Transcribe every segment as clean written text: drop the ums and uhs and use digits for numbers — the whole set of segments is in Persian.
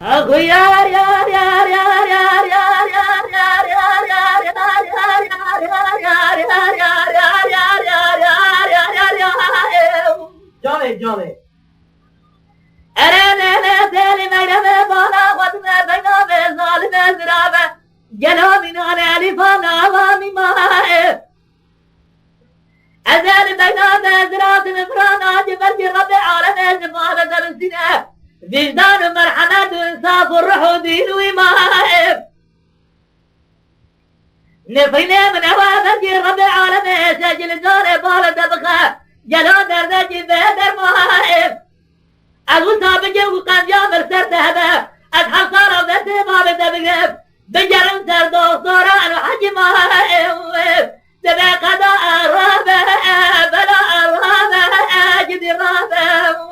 اخو یار یار یار یار یار یار یار یار یار یار یار یار یار یار یار یار جانه جانه اره نه نه دلی میرم بالا خود بینا به ظالم زرابه جنابی نان علیفان آوامی ماه ازال بینا به زرات مفران آجبر جی رب عالم زمانه دلسینه وجدان ومرحمة وإنصاف والروح ودين وإيمان نفينا من أوامر رب العالمين سجل دار بال دبخة جلال دردجي بهدر مهائم أقول سابقي وقام جامر سرت هذا أتحل صار وذاتي ما بدبقف بجرم سر دوستوران وحج مهائم تبع قضاء الرابع بلا الرابع جدي الرابع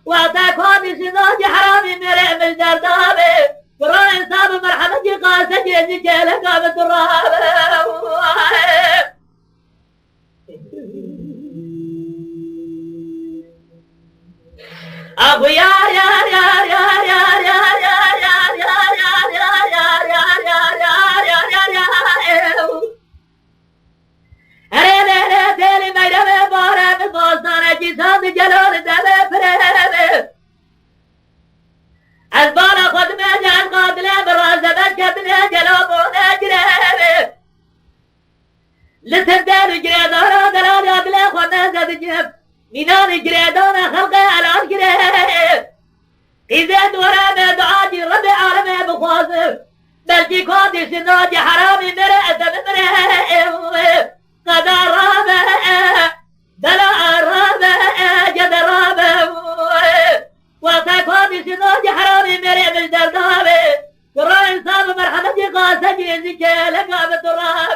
واتاك هذه سنوج حرامي مرع من دردابي ورا انساب مرحمتي قاسة جيزي جيلة قابت الرابي أبو يار يار يار يار يار يار يار يار يار يار يار يار يار يار يار يار يار أري ليلة ديلي ميرمي بارا بفوزانا جيسان جلول دبي فريبي البالا خود مجال قابلة برازبت كبني جلوبون أجريبي لسندان جريدانا دلانا بلا خود نزد جيب مينان جريدانا خلقي الان جريب إذا دورا بدعاتي رب عالمي بخوصف بلكي كودي سناجي حرامي مرأة مرأة قد الرابع بلا الرابع جد الرابع وتكون سنوج حرامي مريم الدردابي ورا إنسان مرحمتي قاسة جيزي جيلة قابت الرابع